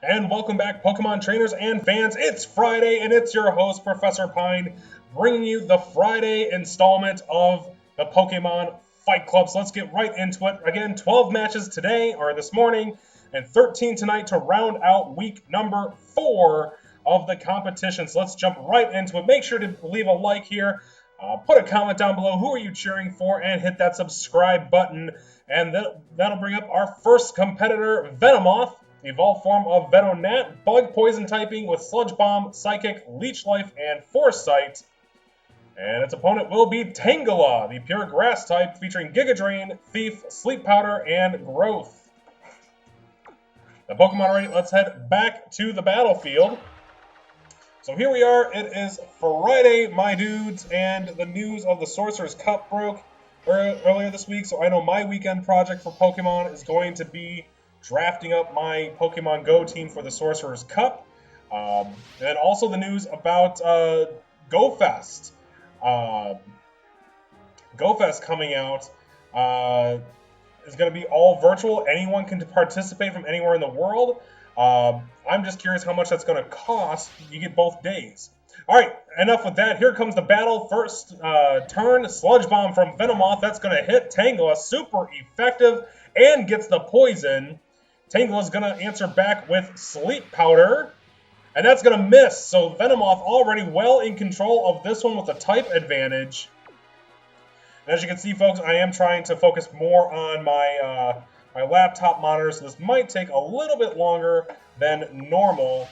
And welcome back, Pokemon trainers and fans. It's Friday, and it's your host, Professor Pine, bringing you the Friday installment of the Pokemon Fight Club. So let's get right into it. Again, 12 matches today, or this morning, and 13 tonight to round out week number 4 of the competition. So let's jump right into it. Make sure to leave a like here. Put a comment down below. Who are you cheering for? And hit that subscribe button. And that'll bring up our first competitor, Venomoth. The evolved form of Venonat, bug poison typing with Sludge Bomb, Psychic, Leech Life, and Foresight. And its opponent will be Tangela, the pure grass type, featuring Giga Drain, Thief, Sleep Powder, and Growth. The Pokemon ready, let's head back to the battlefield. So here we are, it is Friday, my dudes, and the news of the Sorcerer's Cup broke earlier this week, so I know my weekend project for Pokemon is going to be drafting up my Pokemon Go team for the Sorcerer's Cup. And also the news about GoFest. GoFest coming out is going to be all virtual. Anyone can participate from anywhere in the world. I'm just curious how much that's going to cost. You get both days. All right, enough with that. Here comes the battle. First turn, Sludge Bomb from Venomoth. That's going to hit Tangela. Super effective and gets the poison. Tangela's going to answer back with Sleep Powder, and that's going to miss. So Venomoth already well in control of this one with a type advantage. And as you can see, folks, I am trying to focus more on my my laptop monitor, so this might take a little bit longer than normal,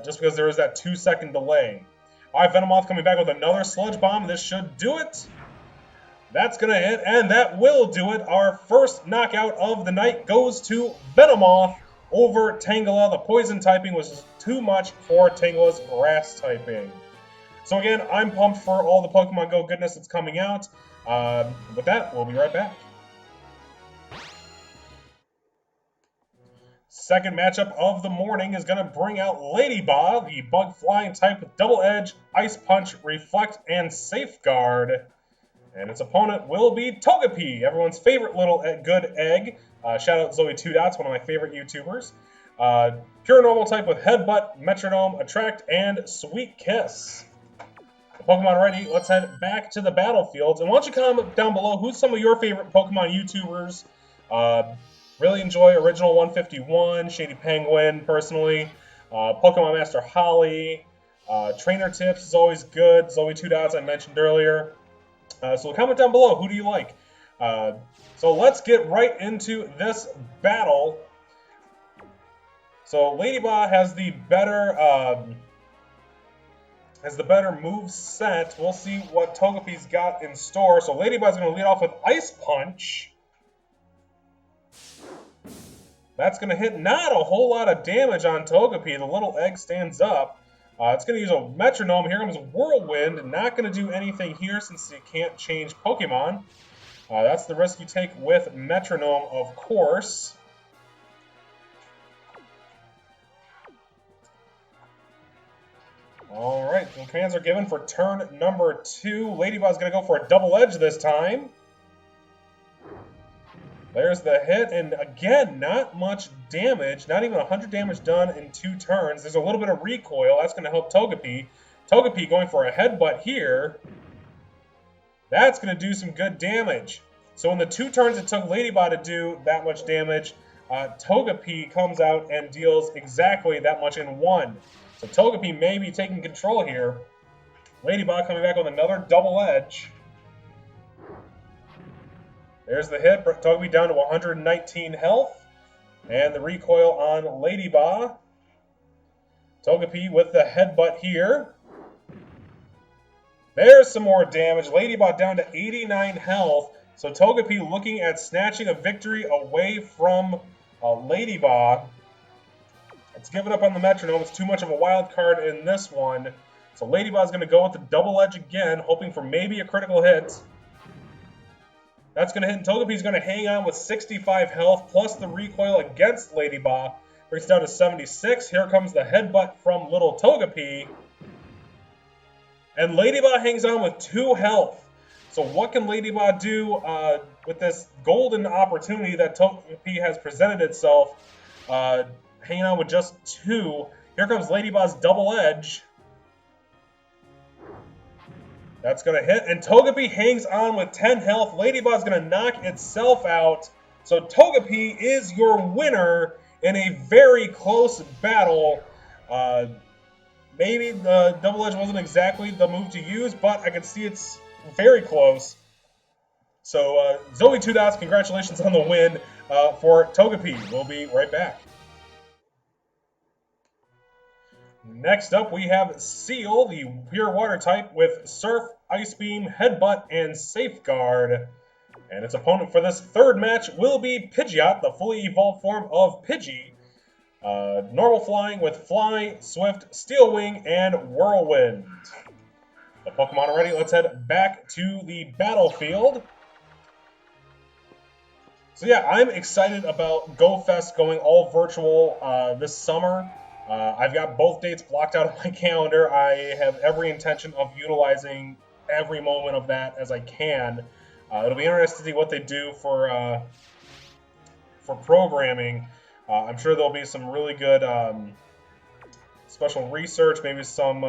just because there is that 2-second delay. All right, Venomoth coming back with another Sludge Bomb. This should do it. That's going to hit, and that will do it. Our first knockout of the night goes to Venomoth over Tangela. The poison typing was too much for Tangela's grass typing. So again, I'm pumped for all the Pokemon Go goodness that's coming out. With that, we'll be right back. Second matchup of the morning is going to bring out Ledyba, the bug flying type with Double Edge, Ice Punch, Reflect, and Safeguard. And its opponent will be Togepi, everyone's favorite little good egg. Shout out Zoe 2 Dots, one of my favorite YouTubers. Pure normal type with Headbutt, Metronome, Attract, and Sweet Kiss. The Pokemon ready, let's head back to the battlefields. And why don't you comment down below who's some of your favorite Pokemon YouTubers? Really enjoy Original 151, Shady Penguin, personally. Pokemon Master Holly. Trainer Tips is always good. Zoe 2 Dots I mentioned earlier. So comment down below, who do you like? So let's get right into this battle. So Ledyba has the better move set. We'll see what Togepi's got in store. So Ledyba's going to lead off with Ice Punch. That's going to hit not a whole lot of damage on Togepi. The little egg stands up. It's going to use a Metronome. Here comes Whirlwind. Not going to do anything here since it can't change Pokemon. That's the risk you take with Metronome, of course. Alright, so commands are given for turn number 2. Ledyba's going to go for a Double Edge this time. There's the hit, and again, not much damage, not even 100 damage done in 2 turns. There's a little bit of recoil, that's going to help Togepi. Togepi going for a Headbutt here. That's going to do some good damage. So in the 2 turns it took Ledyba to do that much damage, Togepi comes out and deals exactly that much in 1. So Togepi may be taking control here. Ledyba coming back with another Double Edge. There's the hit, Togepi down to 119 health. And the recoil on Ledyba. Togepi with the Headbutt here. There's some more damage. Ledyba down to 89 health. So Togepi looking at snatching a victory away from Ledyba. It's given up on the Metronome. It's too much of a wild card in this one. So Ledyba's going to go with the Double Edge again, hoping for maybe a critical hit. That's going to hit, and Togepi's going to hang on with 65 health, plus the recoil against Ledyba. Brings it down to 76. Here comes the Headbutt from little Togepi. And Ledyba hangs on with 2 health. So what can Ledyba do with this golden opportunity that Togepi has presented itself? hanging out with just 2. Here comes Ladyba's Double Edge. That's going to hit, and Togepi hangs on with 10 health. Ladyba's going to knock itself out. So Togepi is your winner in a very close battle. Maybe the Double Edge wasn't exactly the move to use, but I can see it's very close. So Zoe 2 Dots, congratulations on the win for Togepi. We'll be right back. Next up, we have Seel, the pure water type, with Surf, Ice Beam, Headbutt, and Safeguard. And its opponent for this third match will be Pidgeot, the fully evolved form of Pidgey. Normal flying with Fly, Swift, Steel Wing, and Whirlwind. The Pokemon are ready. Let's head back to the battlefield. So yeah, I'm excited about GoFest going all virtual this summer. I've got both dates blocked out of my calendar. I have every intention of utilizing every moment of that as I can. It'll be interesting to see what they do for programming. I'm sure there'll be some really good special research. Maybe some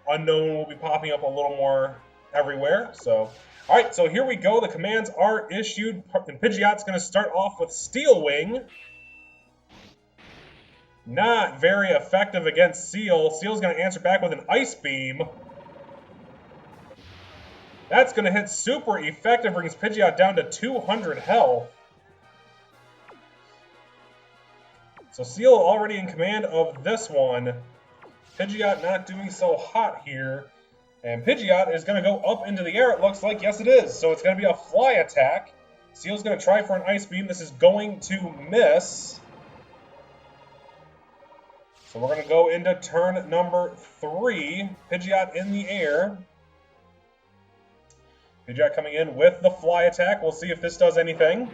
unknown will be popping up a little more everywhere. So, all right, so here we go. The commands are issued. And Pidgeot's going to start off with Steel Wing. Not very effective against Seel. Seel's going to answer back with an Ice Beam. That's going to hit super effective, brings Pidgeot down to 200 health. So Seel already in command of this one. Pidgeot not doing so hot here. And Pidgeot is going to go up into the air, it looks like. Yes, it is. So it's going to be a fly attack. Seel's going to try for an Ice Beam. This is going to miss. So we're going to go into turn number 3. Pidgeot in the air. Pidgeot coming in with the fly attack. We'll see if this does anything.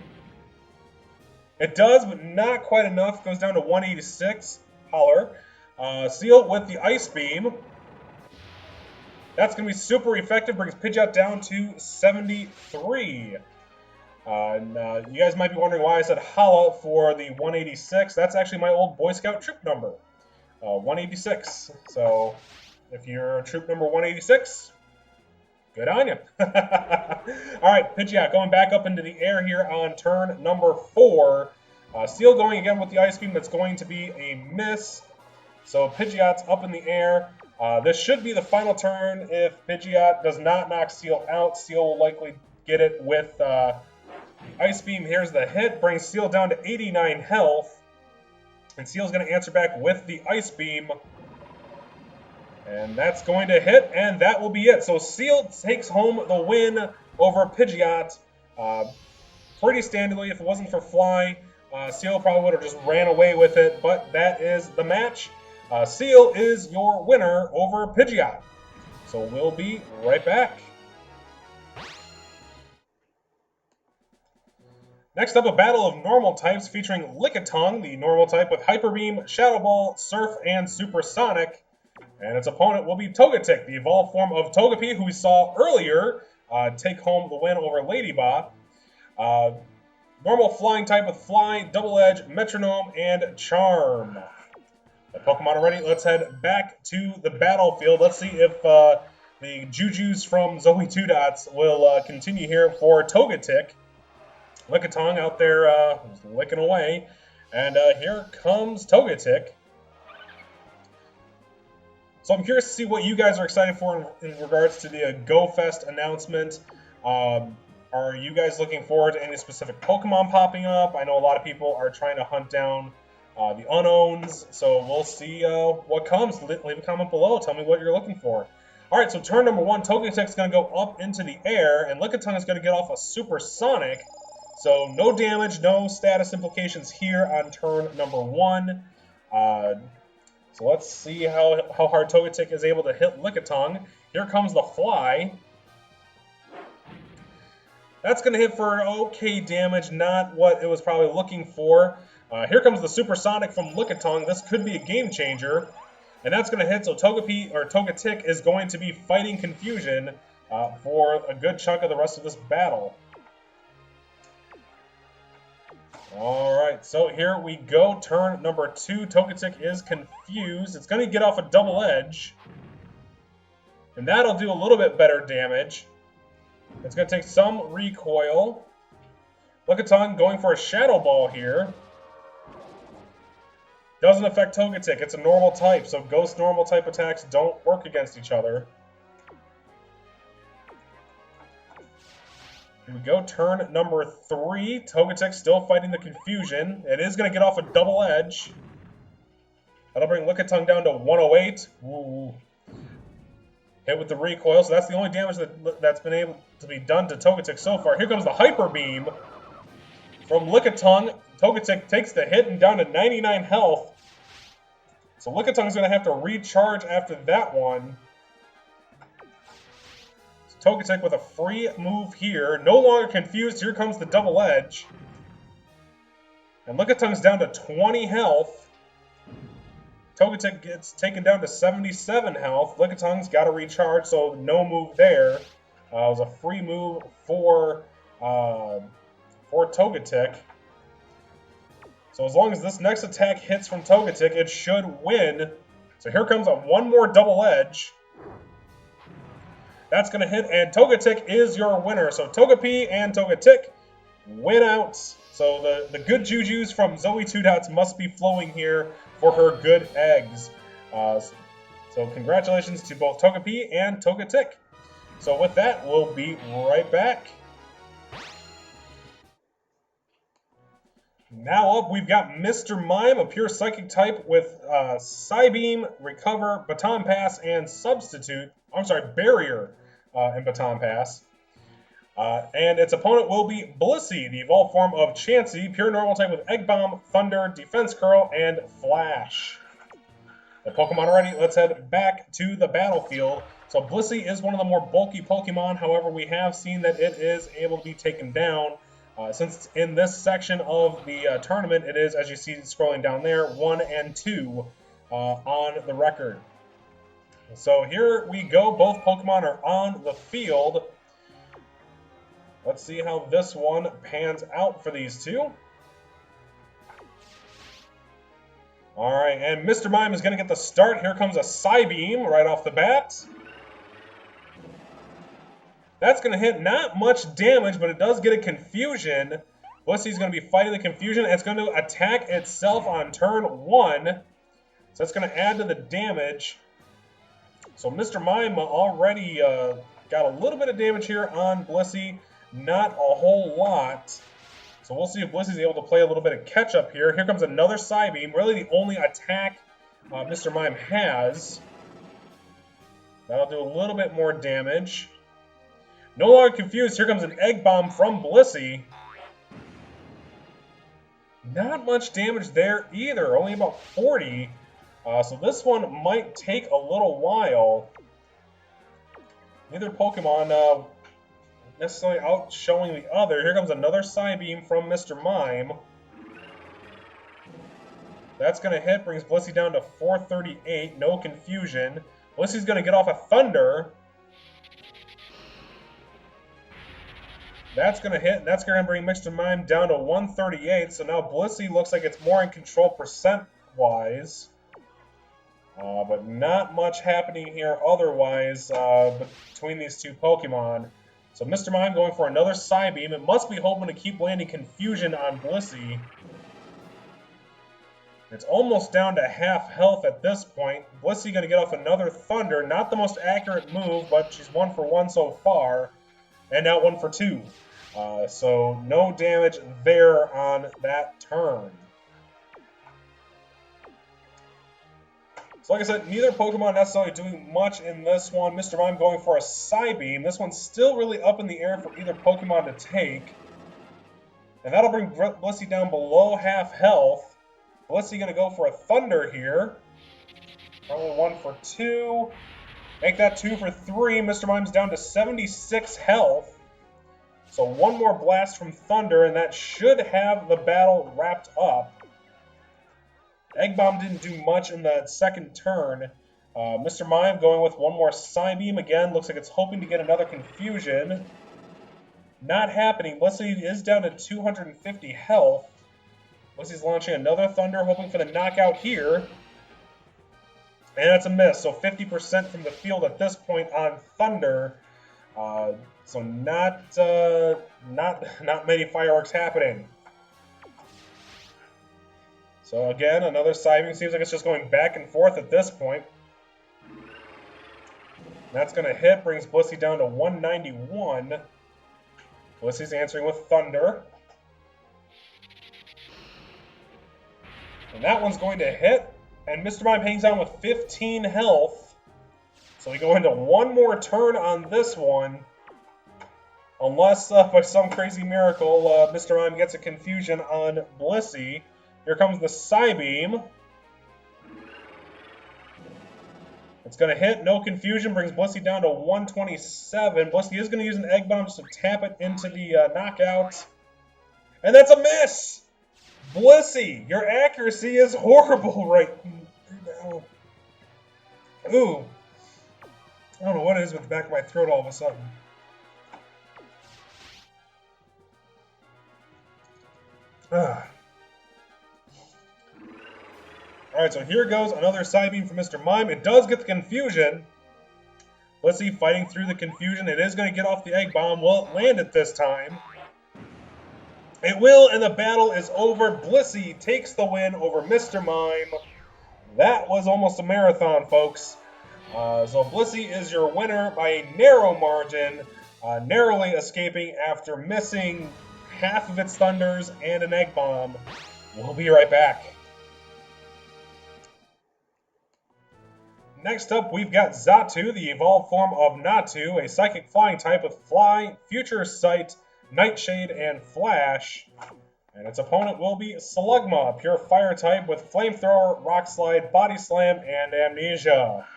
It does, but not quite enough. Goes down to 186. Holler. Seel with the Ice Beam. That's going to be super effective. Brings Pidgeot down to 73. You guys might be wondering why I said holla for the 186. That's actually my old Boy Scout troop number. 186. So if you're troop number 186, good on you. All right, Pidgeot going back up into the air here on turn number 4. Seel going again with the Ice Beam. That's going to be a miss. So Pidgeot's up in the air. This should be the final turn. If Pidgeot does not knock Seel out, Seel will likely get it with Ice Beam. Here's the hit. Brings Seel down to 89 health. And Seel's going to answer back with the Ice Beam. And that's going to hit, and that will be it. So Seel takes home the win over Pidgeot. Pretty standardly. If it wasn't for Fly, Seel probably would have just ran away with it. But that is the match. Seel is your winner over Pidgeot. So we'll be right back. Next up, a battle of normal types featuring Lickitung, the normal type with Hyper Beam, Shadow Ball, Surf, and Supersonic. And its opponent will be Togetic, the evolved form of Togepi, who we saw earlier take home the win over Ledyba. Normal flying type with Fly, Double Edge, Metronome, and Charm. The Pokemon are ready. Let's head back to the battlefield. Let's see if the Jujus from Zoe 2 Dots will continue here for Togetic. Lickitung out there licking away. And here comes Togetic. So I'm curious to see what you guys are excited for in regards to the GoFest announcement. Are you guys looking forward to any specific Pokemon popping up? I know a lot of people are trying to hunt down the unknowns, so we'll see what comes. Leave a comment below. Tell me what you're looking for. All right, so turn number 1, Togetic's going to go up into the air, and Lickitung is going to get off a Supersonic. So no damage, no status implications here on turn number 1. So let's see how hard Togetic is able to hit Lickitung. Here comes the Fly. That's going to hit for okay damage, not what it was probably looking for. Here comes the Supersonic from Lickitung. This could be a game changer. And that's going to hit, so Togetic is going to be fighting Confusion for a good chunk of the rest of this battle. Alright, so here we go. Turn number 2. Togetic is confused. It's going to get off a double edge. And that'll do a little bit better damage. It's going to take some recoil. Lickitung going for a Shadow Ball here. Doesn't affect Togetic. It's a normal type, so Ghost normal type attacks don't work against each other. Here we go, turn number 3. Togetic still fighting the confusion. It is going to get off a double edge. That'll bring Lickitung down to 108. Ooh. Hit with the recoil, so that's the only damage that's been able to be done to Togetic so far. Here comes the Hyper Beam from Lickitung. Togetic takes the hit and down to 99 health. So Lickitung's going to have to recharge after that one. Togetic with a free move here. No longer confused. Here comes the double edge. And Lickitung's down to 20 health. Togetic gets taken down to 77 health. Lickitung's got to recharge, so no move there. It was a free move for Togetic. So as long as this next attack hits from Togetic, it should win. So here comes one more double edge. That's going to hit, and Togetic is your winner. So Togepi and Togetic win out. So the good jujus from Zoe 2 Dots must be flowing here for her good eggs. So congratulations to both Togepi and Togetic. So with that, we'll be right back. Now up, we've got Mr. Mime, a pure psychic type with Psybeam, Recover, Baton Pass, and Substitute. I'm sorry, Barrier and Baton Pass. And its opponent will be Blissey, the evolved form of Chansey, pure normal type with Egg Bomb, Thunder, Defense Curl, and Flash. The Pokemon ready, let's head back to the battlefield. So Blissey is one of the more bulky Pokemon, however, we have seen that it is able to be taken down. Since in this section of the tournament, it is, as you see scrolling down there, 1 and 2 on the record. So here we go. Both Pokemon are on the field. Let's see how this one pans out for these two. Alright, and Mr. Mime is going to get the start. Here comes a Psybeam right off the bat. That's going to hit not much damage, but it does get a Confusion. Blissey's going to be fighting the Confusion. It's going to attack itself on turn 1. So that's going to add to the damage. So Mr. Mime already got a little bit of damage here on Blissey. Not a whole lot. So we'll see if Blissey's able to play a little bit of catch-up here. Here comes another Psybeam. Really the only attack Mr. Mime has. That'll do a little bit more damage. No longer confused. Here comes an Egg Bomb from Blissey. Not much damage there either. Only about 40. So this one might take a little while. Neither Pokemon necessarily outshowing the other. Here comes another Psybeam from Mr. Mime. That's going to hit. Brings Blissey down to 438. No confusion. Blissey's going to get off a Thunder. That's going to hit, and that's going to bring Mr. Mime down to 138. So now Blissey looks like it's more in control percent-wise. But not much happening here otherwise between these two Pokemon. So Mr. Mime going for another Psybeam. It must be hoping to keep landing Confusion on Blissey. It's almost down to half health at this point. Blissey going to get off another Thunder. Not the most accurate move, but she's 1 for 1 so far. And now 1 for 2. So no damage there on that turn. So like I said, neither Pokemon necessarily doing much in this one. Mr. Mime going for a Psybeam. This one's still really up in the air for either Pokemon to take. And that'll bring Blissey down below half health. Blissey going to go for a Thunder here. Probably 1 for 2. Make that 2 for 3. Mr. Mime's down to 76 health. So one more blast from Thunder, and that should have the battle wrapped up. Egg Bomb didn't do much in that second turn. Mr. Mime going with one more Psybeam again. Looks like it's hoping to get another Confusion. Not happening. Blissey is down to 250 health. Blissey's launching another Thunder, hoping for the knockout here. And that's a miss, so 50% from the field at this point on Thunder. So not many fireworks happening. So again, another Psybeam. Seems like it's just going back and forth at this point. That's going to hit, brings Blissey down to 191. Blissey's answering with Thunder. And that one's going to hit. And Mr. Mime hangs on with 15 health. So we go into one more turn on this one. Unless, by some crazy miracle, Mr. Mime gets a confusion on Blissey. Here comes the Psybeam. It's going to hit, no confusion, brings Blissey down to 127. Blissey is going to use an Egg Bomb just to tap it into the knockout. And that's a miss! Blissey, your accuracy is horrible right now. Ooh. I don't know what it is with the back of my throat all of a sudden. Alright, so here goes another Psybeam from Mr. Mime. It does get the confusion. Blissey fighting through the confusion. It is going to get off the Egg Bomb. Will it land it this time? It will, and the battle is over. Blissey takes the win over Mr. Mime. That was almost a marathon, folks. So Blissey is your winner by a narrow margin, narrowly escaping after missing half of its Thunders and an Egg Bomb. We'll be right back. Next up, we've got Xatu, the evolved form of Natu, a psychic flying type with Fly, Future Sight, Nightshade, and Flash. And its opponent will be Slugma, a pure fire type with Flamethrower, Rock Slide, Body Slam, and Amnesia.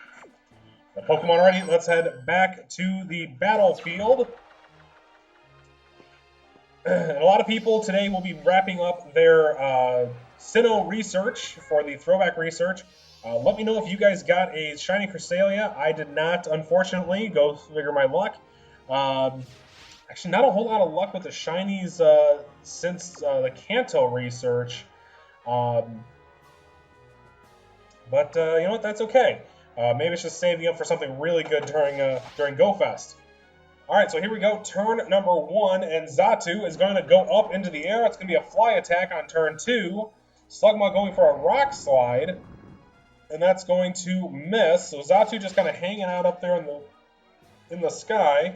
The Pokemon ready, let's head back to the battlefield. And a lot of people today will be wrapping up their Sinnoh research for the throwback research. Let me know if you guys got a Shiny Cresselia. I did not, unfortunately. Go figure my luck. Actually, not a whole lot of luck with the Shinies since the Kanto research. But you know what? That's okay. Maybe it's just saving up for something really good during Go Fest. Alright, so here we go. Turn number 1, and Xatu is going to go up into the air. It's going to be a fly attack on turn 2. Slugma going for a Rock Slide. And that's going to miss. So Xatu just kind of hanging out up there in the sky.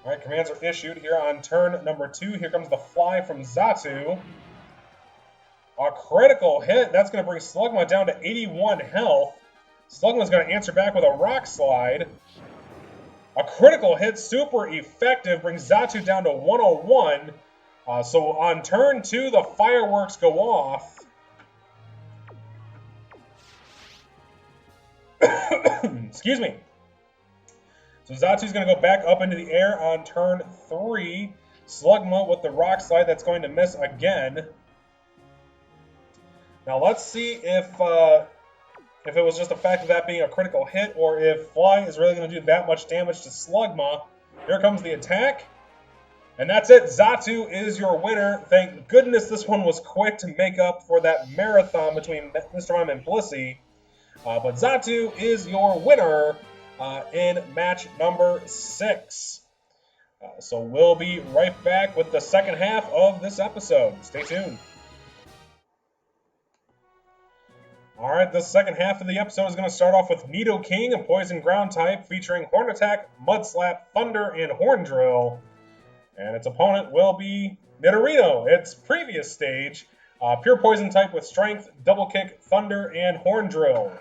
All right, commands are issued here on turn number 2. Here comes the fly from Xatu. A critical hit. That's going to bring Slugma down to 81 health. Slugma's going to answer back with a Rock Slide. A critical hit, super effective, brings Xatu down to 101. So on turn 2, the fireworks go off. Excuse me. So Xatu's going to go back up into the air on turn 3. Slugma with the Rock Slide, that's going to miss again. Now let's see if it was just the fact of that being a critical hit, or if Fly is really going to do that much damage to Slugma. Here comes the attack. And that's it. Xatu is your winner. Thank goodness this one was quick to make up for that marathon between Mr. Mime and Blissey. But Xatu is your winner in match number 6. So we'll be right back with the second half of this episode. Stay tuned. Alright, the second half of the episode is going to start off with Nidoking, a poison ground type, featuring Horn Attack, Mud Slap, Thunder, and Horn Drill. And its opponent will be Nidorino, its previous stage, pure poison type with Strength, Double Kick, Thunder, and Horn Drill.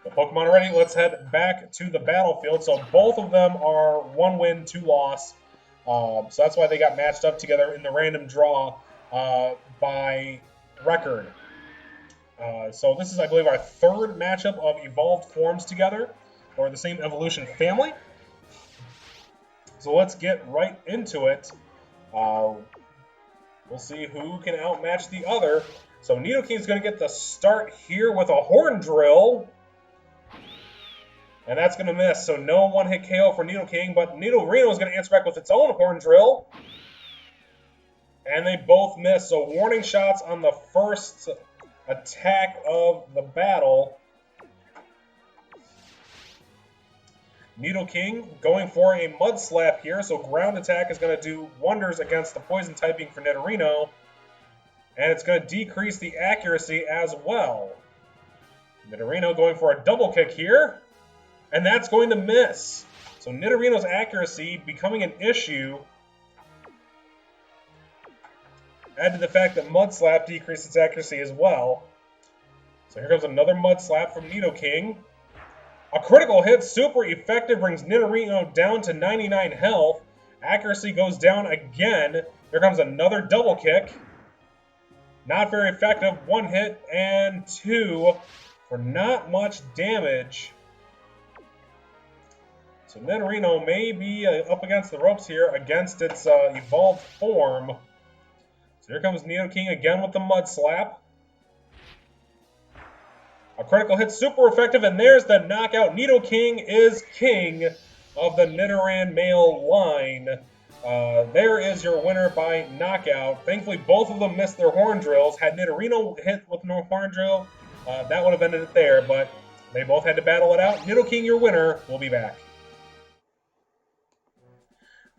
The Pokemon are ready. Let's head back to the battlefield. So both of them are 1 win, 2 loss. So that's why they got matched up together in the random draw by record. So this is, I believe, our 3rd matchup of evolved forms together, or the same evolution family. So let's get right into it. We'll see who can outmatch the other. So Nidoking is going to get the start here with a Horn Drill. And that's going to miss. So no one-hit KO for Nidoking, but Nidorino is going to answer back with its own Horn Drill. And they both miss. So warning shots on the first attack of the battle. Nidoking going for a Mud Slap here. So ground attack is going to do wonders against the poison typing for Nidorino. And it's going to decrease the accuracy as well. Nidorino going for a double kick here. And that's going to miss. So Nidorino's accuracy becoming an issue. Add to the fact that Mud Slap decreased its accuracy as well. So here comes another Mud Slap from Nidoking. A critical hit, super effective, brings Nidorino down to 99 health. Accuracy goes down again. Here comes another double kick. Not very effective. 1 hit and 2 for not much damage. So Nidorino may be up against the ropes here against its evolved form. So here comes Nidoking again with the Mud Slap. A critical hit, super effective, and there's the knockout. Nidoking is king of the Nidoran male line. There is your winner by knockout. Thankfully, both of them missed their horn drills. Had Nidorino hit with no horn drill, that would have ended it there, but they both had to battle it out. Nidoking, your winner. We'll be back.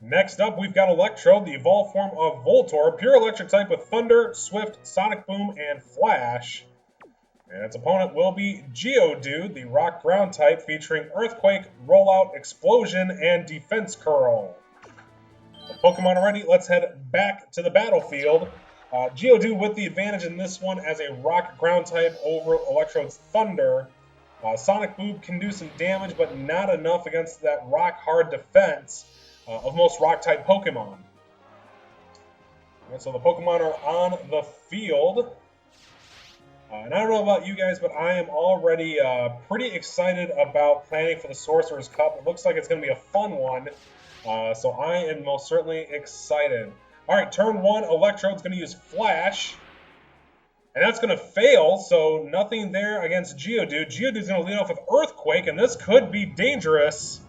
Next up, we've got Electrode, the evolved form of Voltorb, pure electric type with Thunder, Swift, Sonic Boom, and Flash. And its opponent will be Geodude, the rock ground type, featuring Earthquake, Rollout, Explosion, and Defense Curl. The Pokemon are ready. Let's head back to the battlefield. Geodude with the advantage in this one as a rock ground type over Electrode's Thunder. Sonic Boom can do some damage, but not enough against that rock hard defense of most rock-type Pokemon. Right, so the Pokemon are on the field. And I don't know about you guys, but I am already pretty excited about planning for the Sorcerer's Cup. It looks like it's going to be a fun one. So I am most certainly excited. All right, turn 1, Electrode's going to use Flash. And that's going to fail, so nothing there against Geodude. Geodude's going to lead off with Earthquake, and this could be dangerous.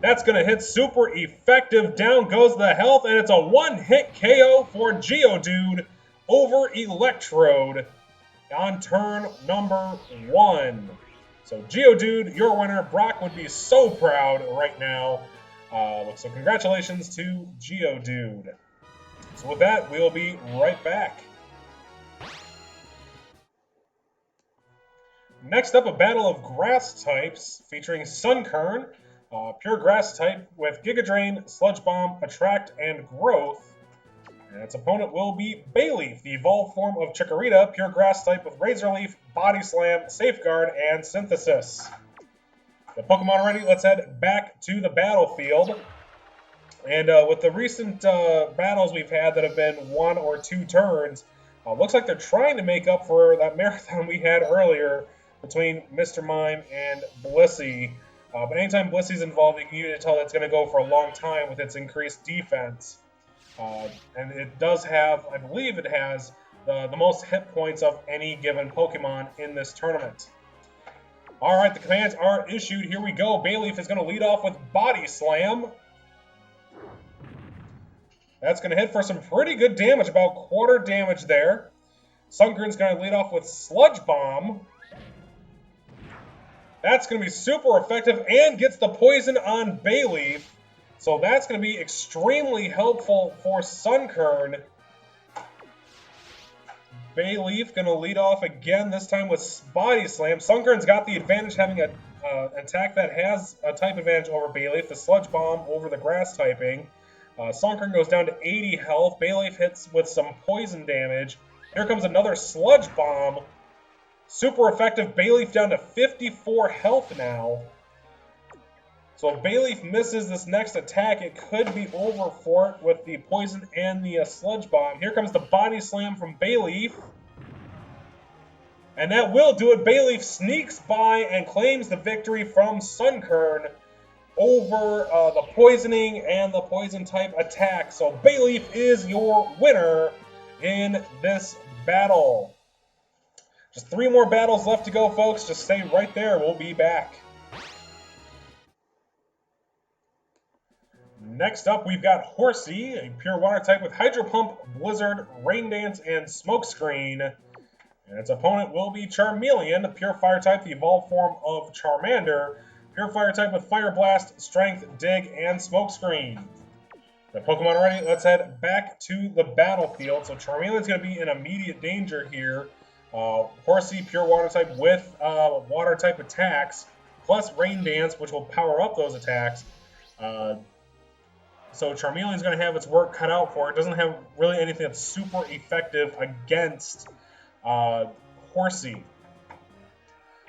That's going to hit super effective. Down goes the health, and it's a one-hit KO for Geodude over Electrode on turn number 1. So Geodude, your winner. Brock would be so proud right now. So congratulations to Geodude. So with that, we'll be right back. Next up, a battle of grass types featuring Sunkern. Pure grass type with Giga Drain, Sludge Bomb, Attract, and Growth. And its opponent will be Bayleef, the evolved form of Chikorita, pure grass type with Razor Leaf, Body Slam, Safeguard, and Synthesis. The Pokemon are ready. Let's head back to the battlefield. And with the recent battles we've had that have been 1 or 2 turns, looks like they're trying to make up for that marathon we had earlier between Mr. Mime and Blissey. But anytime Blissey's involved, you can usually tell it's going to go for a long time with its increased defense. And it does have, I believe it has, the most hit points of any given Pokemon in this tournament. Alright, the commands are issued. Here we go. Bayleef is going to lead off with Body Slam. That's going to hit for some pretty good damage, about quarter damage there. Sunkern's going to lead off with Sludge Bomb. That's going to be super effective and gets the poison on Bayleef. So that's going to be extremely helpful for Sunkern. Bayleef going to lead off again, this time with Body Slam. Sunkern's got the advantage having an attack that has a type advantage over Bayleef, the Sludge Bomb over the grass typing. Sunkern goes down to 80 health. Bayleef hits with some poison damage. Here comes another Sludge Bomb. Super effective. Bayleef down to 54 health now. So if Bayleef misses this next attack, it could be over for it with the poison and the Sludge Bomb. Here comes the Body Slam from Bayleef. And that will do it. Bayleef sneaks by and claims the victory from Sunkern over the poisoning and the poison type attack. So Bayleef is your winner in this battle. Just 3 more battles left to go, folks. Just stay right there. We'll be back. Next up, we've got Horsey, a pure water type with Hydro Pump, Blizzard, Rain Dance, and Smokescreen. And its opponent will be Charmeleon, a pure fire type, the evolved form of Charmander, pure fire type with Fire Blast, Strength, Dig, and Smokescreen. The Pokemon are ready. Let's head back to the battlefield. So Charmeleon's going to be in immediate danger here. Horsey, pure water type with water type attacks, plus Rain Dance, which will power up those attacks. So Charmeleon's going to have its work cut out for it. Doesn't have really anything that's super effective against Horsey.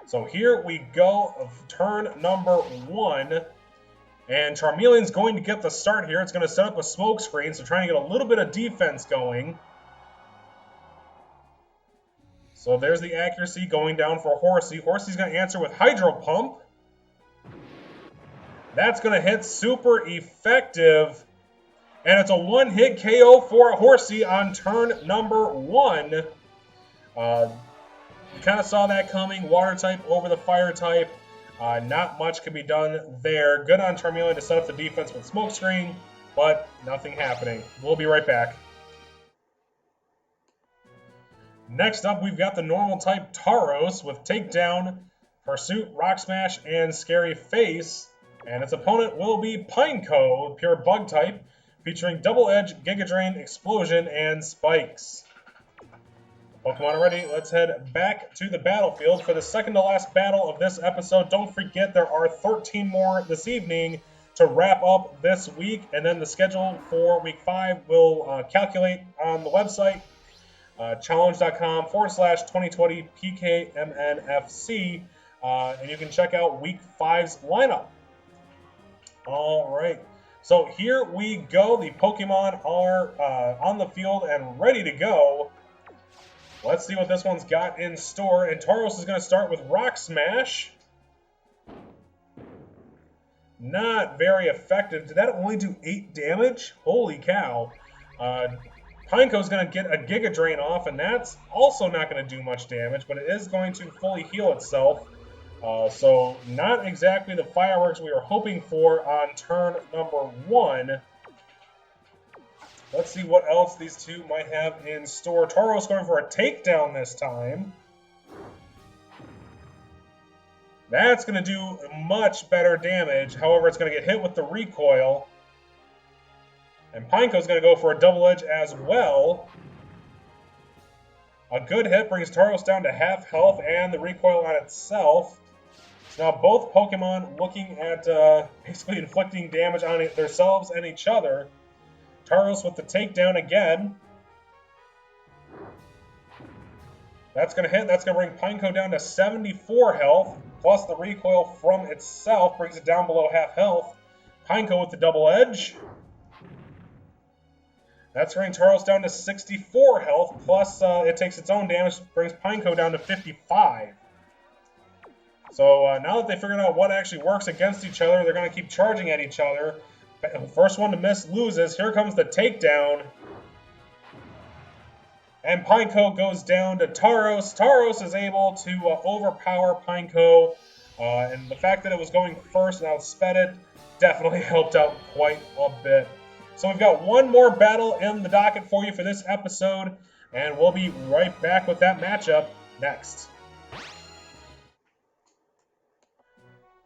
So here we go, turn number 1. And Charmeleon's going to get the start here. It's going to set up a smoke screen, so trying to get a little bit of defense going. So there's the accuracy going down for Horsey. Horsey's going to answer with Hydro Pump. That's going to hit super effective. And it's a one-hit KO for Horsey on turn number 1. You kind of saw that coming. Water type over the fire type. Not much can be done there. Good on Charmeleon to set up the defense with Smokescreen, but nothing happening. We'll be right back. Next up, we've got the normal type Taros with Takedown, Pursuit, Rock Smash, and Scary Face. And its opponent will be Pineco, pure bug type, featuring Double Edge, Giga Drain, Explosion, and Spikes. Pokemon are ready. Let's head back to the battlefield for the second to last battle of this episode. Don't forget there are 13 more this evening to wrap up this week, and then the schedule for week 5 will calculate on the website, challenge.com/2020 PKMNFC, and you can check out week 5's lineup. All right. So here we go. The Pokemon are on the field and ready to go. Let's see what this one's got in store. And Taros is going to start with Rock Smash. Not very effective. Did that only do 8 damage? Holy cow. Pineco's going to get a Giga Drain off, and that's also not going to do much damage, but it is going to fully heal itself. So not exactly the fireworks we were hoping for on turn number 1. Let's see what else these two might have in store. Taros going for a takedown this time. That's going to do much better damage. However, it's going to get hit with the recoil. And Pineco's going to go for a double edge as well. A good hit brings Taros down to half health and the recoil on itself. So now both Pokemon looking at basically inflicting damage on themselves and each other. Taros with the takedown again. That's going to hit. That's going to bring Pineco down to 74 health. Plus the recoil from itself brings it down below half health. Pineco with the double edge. That's bringing Taros down to 64 health. Plus it takes its own damage. Brings Pineco down to 55. So now that they figured out what actually works against each other, they're going to keep charging at each other. First one to miss loses. Here comes the takedown. And Pineco goes down to Taros. Taros is able to overpower Pineco. And the fact that it was going first and outsped it definitely helped out quite a bit. So we've got one more battle in the docket for you for this episode. And we'll be right back with that matchup next.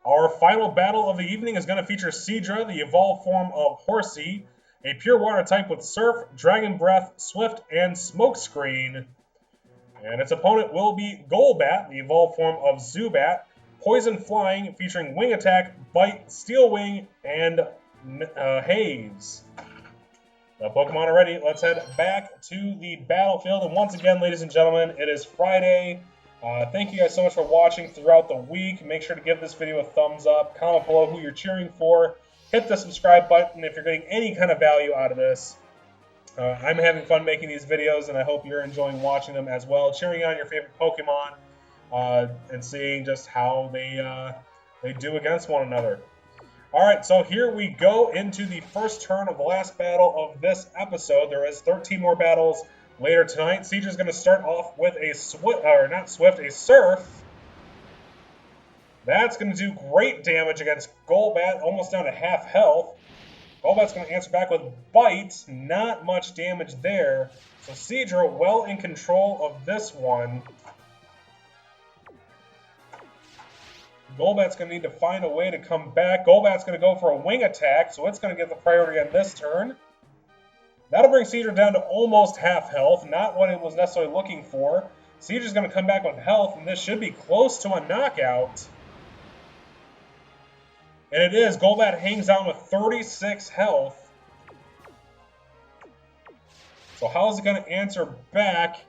Our final battle of the evening is going to feature Sidra, the evolved form of Horsey, a pure water type with Surf, Dragon Breath, Swift, and Smokescreen. And its opponent will be Golbat, the evolved form of Zubat, Poison Flying, featuring Wing Attack, Bite, Steel Wing, and Haze. The Pokemon are ready. Let's head back to the battlefield. And once again, ladies and gentlemen, it is Friday. Thank you guys so much for watching throughout the week. Make sure to give this video a thumbs up. Comment below who you're cheering for. Hit the subscribe button if you're getting any kind of value out of this. I'm having fun making these videos, and I hope you're enjoying watching them as well. Cheering on your favorite Pokemon and seeing just how they do against one another. All right, so here we go into the first turn of the last battle of this episode. There is 13 more battles later tonight. Sidra's going to start off with a Surf. That's going to do great damage against Golbat, almost down to half health. Golbat's going to answer back with Bite. Not much damage there. So Seadra well in control of this one. Golbat's going to need to find a way to come back. Golbat's going to go for a wing attack, so it's going to get the priority on this turn. That'll bring Seadra down to almost half health. Not what it was necessarily looking for. Seadra's going to come back with health, and this should be close to a knockout. And it is. Golbat hangs on with 36 health. So how is it going to answer back?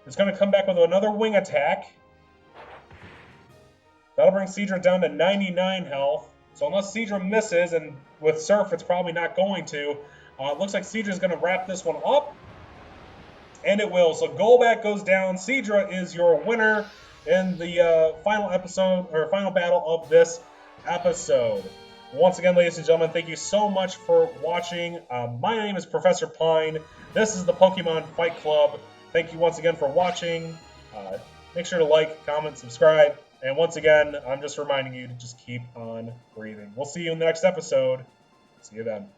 It's going to come back with another wing attack. That'll bring Seadra down to 99 health. So unless Seadra misses, and with Surf it's probably not going to, it looks like Seadra is going to wrap this one up. And it will. So Golbat goes down. Seadra is your winner in the final episode, or final battle of this episode. Once again, ladies and gentlemen, thank you so much for watching. My name is Professor Pine. This is the Pokemon Fight Club. Thank you once again for watching. Make sure to like, comment, subscribe. And once again, I'm just reminding you to just keep on breathing. We'll see you in the next episode. See you then.